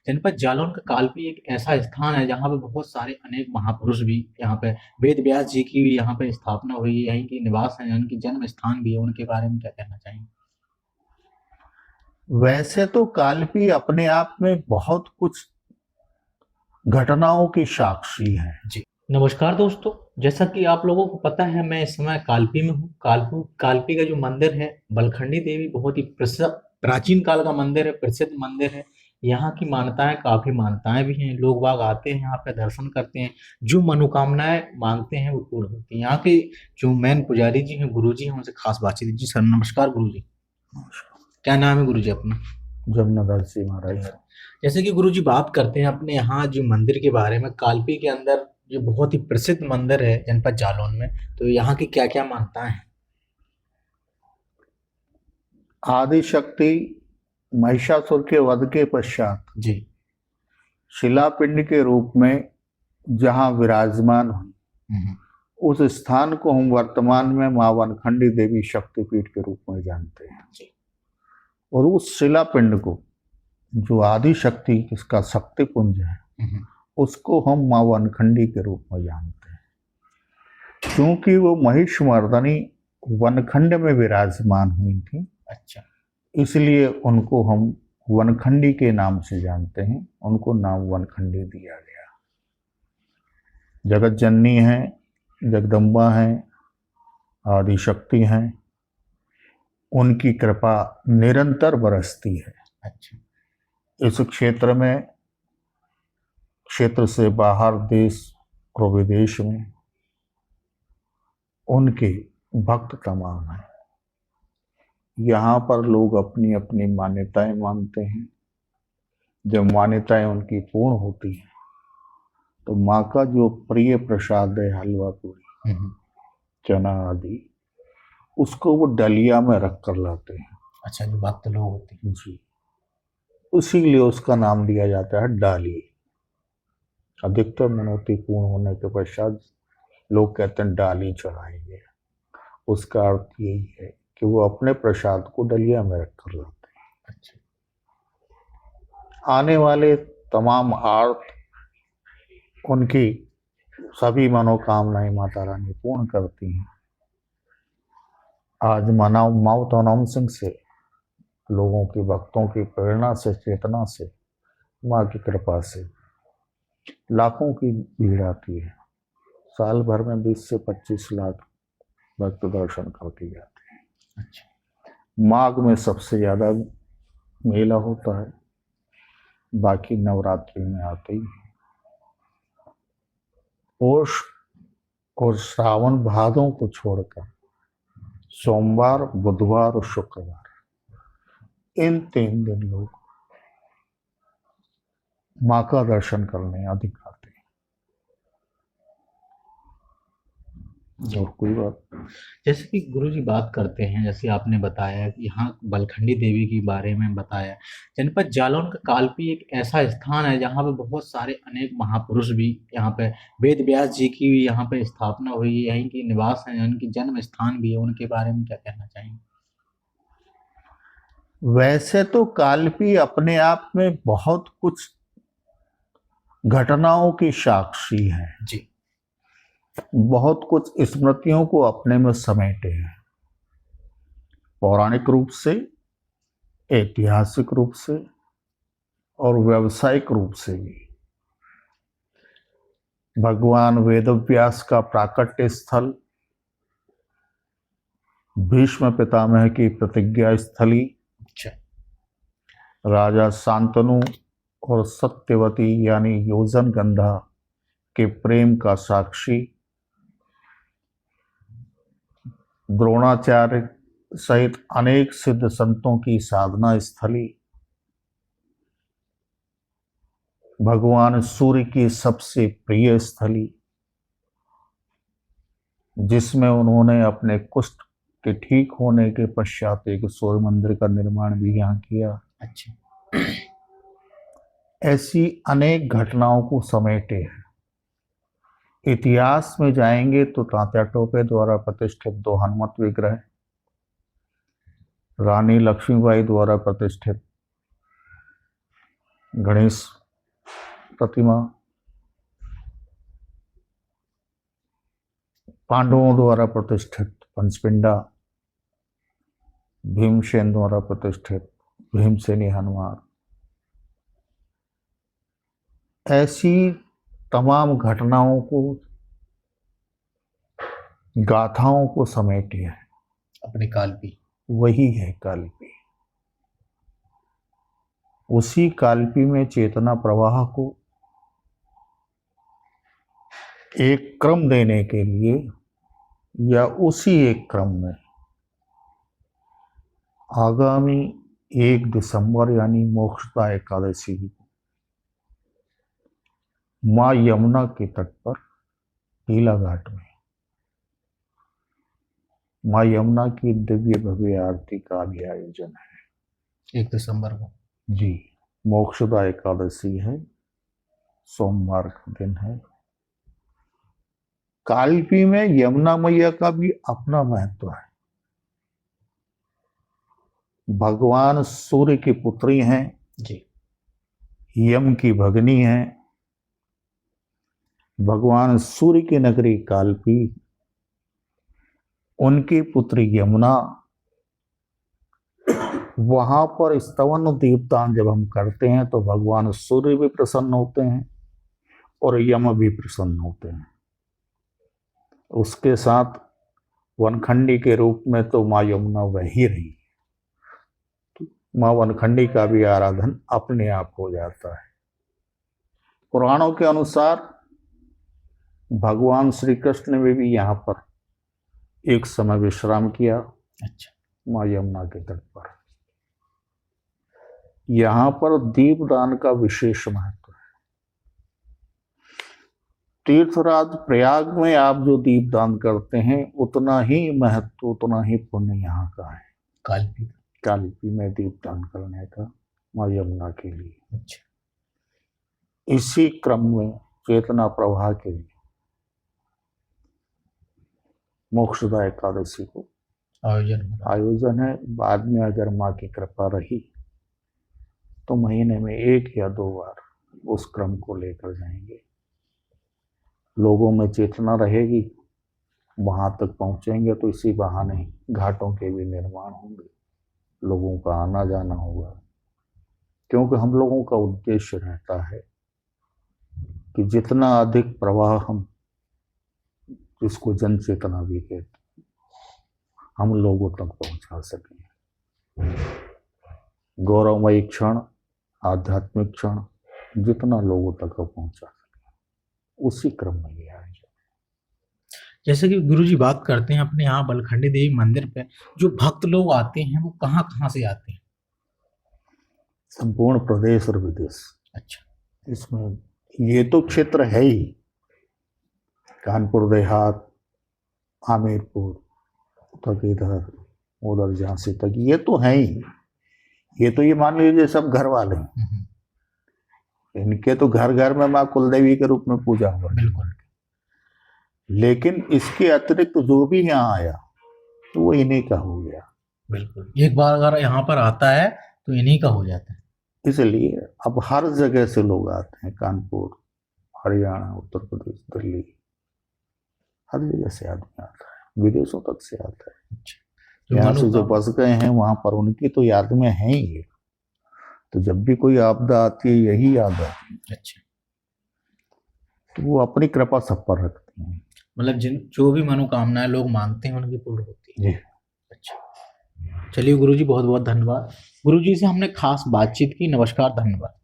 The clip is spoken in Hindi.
जनपद जालौन का कालपी एक ऐसा स्थान है जहाँ पे बहुत सारे अनेक महापुरुष भी यहाँ पे वेद व्यास जी की भी यहाँ पे स्थापना हुई है, यहीं की निवास है, उनकी जन्म स्थान भी है। उनके बारे में क्या कहना चाहेंगे? वैसे तो कालपी अपने आप में बहुत कुछ घटनाओं की साक्षी है। जी, नमस्कार दोस्तों। जैसा कि आप लोगों को पता है, मैं इस समय कालपी में हूँ। कालपी का जो मंदिर है, बलखंडी देवी, बहुत ही प्रसिद्ध प्राचीन काल का मंदिर है, प्रसिद्ध मंदिर है। यहाँ की मान्यताएं, काफी मान्यताएं भी हैं। लोग बाग आते हैं, यहाँ पे दर्शन करते हैं, जो मनोकामनाएं मांगते हैं वो पूर्ण होती हैं। यहाँ के जो मेन पुजारी जी हैं, गुरु जी हैं, उनसे खास बातचीत। जी सर, नमस्कार गुरु जी। क्या नाम है गुरु जी अपना? जमुनादास जी महाराज। जैसे कि गुरु जी बात करते हैं अपने यहाँ जो मंदिर के बारे में, कालपी के अंदर जो बहुत ही प्रसिद्ध मंदिर है जनपद जालौन में, तो यहाँ की क्या क्या मान्यताएं हैं? आदि शक्ति महिषासुर के वध के पश्चात जी। शिलापिंड के रूप में जहां विराजमान हुई, उस स्थान को हम वर्तमान में मां वनखंडी देवी शक्तिपीठ के रूप में जानते हैं। जी। और उस शिलापिंड को, जो आदि शक्ति इसका शक्ति पुंज है, उसको हम मां वनखंडी के रूप में जानते हैं, क्योंकि वो महिषमर्दनी वनखंड में विराजमान हुई थी। अच्छा। इसलिए उनको हम वनखंडी के नाम से जानते हैं, उनको नाम वनखंडी दिया गया। जगत जननी है, जगदम्बा है, आदि शक्ति हैं, उनकी कृपा निरंतर बरसती है। अच्छा। इस क्षेत्र में, क्षेत्र से बाहर देश और विदेश में उनके भक्त तमाम हैं। यहाँ पर लोग अपनी अपनी मान्यताएं मानते हैं। जब मान्यताएं उनकी पूर्ण होती हैं तो माँ का जो प्रिय प्रसाद है, हलवा पूरी, चना आदि, उसको वो डलिया में रख कर लाते हैं। अच्छा, जो भक्त लोग होते हैं। जी, उसीलिए उसका नाम दिया जाता है डाली। अधिकतर मनोती पूर्ण होने के पश्चात लोग कहते हैं डाली चढ़ाएंगे। उसका अर्थ यही है कि वो अपने प्रसाद को डलिया में रख कर लाते हैं। अच्छा। आने वाले तमाम आर्त, उनकी सभी मनोकामनाएं माता रानी पूर्ण करती हैं। आज माउथ अनाउंसिंग से, लोगों की, भक्तों की प्रेरणा से, चेतना से, माँ की कृपा से लाखों की भीड़ आती है। साल भर में 20 से 25 लाख भक्त दर्शन करके जाते हैं। अच्छा। माघ में सबसे ज्यादा मेला होता है, बाकी नवरात्रि में आते ही हैं। पोष और श्रावण भादों को छोड़कर सोमवार, बुधवार और शुक्रवार, इन 3 दिन लोग माँ का दर्शन करने अधिक आते हैं। और कोई बात? जैसे कि गुरु जी बात करते हैं, जैसे आपने बताया कि यहाँ बलखंडी देवी के बारे में बताया, जनपद जालौन का कालपी एक ऐसा स्थान है जहाँ पे बहुत सारे अनेक महापुरुष भी यहाँ पे, वेद व्यास जी की भी यहाँ पे स्थापना हुई है, यहीं की निवास है, उनकी जन्म स्थान भी है। उनके बारे में क्या कहना चाहेंगे? वैसे तो कालपी अपने आप में बहुत कुछ घटनाओं की साक्षी है। जी। बहुत कुछ स्मृतियों को अपने में समेटे हैं, पौराणिक रूप से, ऐतिहासिक रूप से और व्यावसायिक रूप से भी। भगवान वेदव्यास का प्राकट्य स्थल, भीष्म पितामह की प्रतिज्ञा स्थली, राजा शांतनु और सत्यवती यानी योजन गंधा के प्रेम का साक्षी, द्रोणाचार्य सहित अनेक सिद्ध संतों की साधना स्थली, भगवान सूर्य की सबसे प्रिय स्थली, जिसमें उन्होंने अपने कुष्ठ के ठीक होने के पश्चात एक सूर्य मंदिर का निर्माण भी यहाँ किया। अच्छा। ऐसी अनेक घटनाओं को समेटे हैं। इतिहास में जाएंगे तो तात्या टोपे द्वारा प्रतिष्ठित 2 हनुमत विग्रह, रानी लक्ष्मीबाई द्वारा प्रतिष्ठित गणेश प्रतिमा पांडवों द्वारा प्रतिष्ठित पंचपिंडा, भीमसेन द्वारा प्रतिष्ठित भीमसेनी हनुमान, ऐसी तमाम घटनाओं को, गाथाओं को समेटे है अपने कालपी। वही है कालपी। उसी कालपी में चेतना प्रवाह को एक क्रम देने के लिए या उसी एक क्रम में आगामी 1 दिसंबर यानी मोक्षदा एकादशी को मां यमुना के तट पर टीला घाट में मां यमुना की दिव्य भव्य आरती का भी आयोजन है 1 दिसंबर को। जी, मोक्षदा एकादशी है, सोमवार का दिन है। कालपी में यमुना मैया का भी अपना महत्व है। भगवान सूर्य की पुत्री हैं जी, यम की भगनी है। भगवान सूर्य की नगरी कालपी, उनकी पुत्री यमुना, वहां पर स्तवन दीपदान जब हम करते हैं तो भगवान सूर्य भी प्रसन्न होते हैं और यम भी प्रसन्न होते हैं। उसके साथ वनखंडी के रूप में तो मां यमुना वही रही, तो मां वनखंडी का भी आराधन अपने आप हो जाता है। पुराणों के अनुसार भगवान श्री कृष्ण ने भी यहाँ पर एक समय विश्राम किया। अच्छा, मां यमुना के तट पर। यहाँ पर दीपदान का विशेष महत्व है। तीर्थराज प्रयाग में आप जो दीपदान करते हैं उतना ही महत्व, उतना ही पुण्य यहाँ का है कालपी में दीपदान करने का मां यमुना के लिए। अच्छा, इसी क्रम में चेतना प्रवाह के लिए मोक्षदा एकादशी को आयोजन है। बाद में अगर मां की कृपा रही तो महीने में 1 या 2 बार उस क्रम को लेकर जाएंगे। लोगों में चेतना रहेगी, वहां तक पहुंचेंगे तो इसी बहाने घाटों के भी निर्माण होंगे, लोगों का आना जाना होगा। क्योंकि हम लोगों का उद्देश्य रहता है कि जितना अधिक प्रवाह हम, जिसको जन चेतना भी कहते हैं, हम लोगों तक पहुंचा सकें। गौरवमयी क्षण, आध्यात्मिक क्षण जितना लोगों तक पहुंचा सके, उसी क्रम में ये आयोजन। जैसे कि गुरुजी बात करते हैं अपने यहाँ बलखंडी देवी मंदिर पे जो भक्त लोग आते हैं वो कहाँ कहाँ से आते हैं? संपूर्ण प्रदेश और विदेश। अच्छा, इसमें ये तो क्षेत्र है ही, कानपुर देहात, आमिरपुर तक, इधर उधर झांसी तक, ये तो है ही। ये तो ये मान लीजिए सब घर वाले हैं, इनके तो घर घर में माँ कुलदेवी के रूप में पूजा हुआ। बिल्कुल। लेकिन इसके अतिरिक्त जो भी यहाँ आया तो वो इन्हीं का हो गया। बिल्कुल, एक बार अगर यहाँ पर आता है तो इन्हीं का हो जाता है। इसलिए अब हर जगह से लोग आते हैं, कानपुर, हरियाणा, उत्तर प्रदेश, दिल्ली, हर जगह से आदमी आता है, विदेशों तक से आता है। यहाँ से जो बस गए हैं वहां पर उनकी तो याद में है ही। तो जब भी कोई आपदा आती है यही याद आती है। अच्छा, तो वो अपनी कृपा सब पर रखते हैं। मतलब जो भी मनोकामनाएं लोग मांगते हैं उनकी पूर्ण होती है। जी। अच्छा, चलिए गुरुजी, बहुत बहुत धन्यवाद। गुरुजी से हमने खास बातचीत की। नमस्कार, धन्यवाद।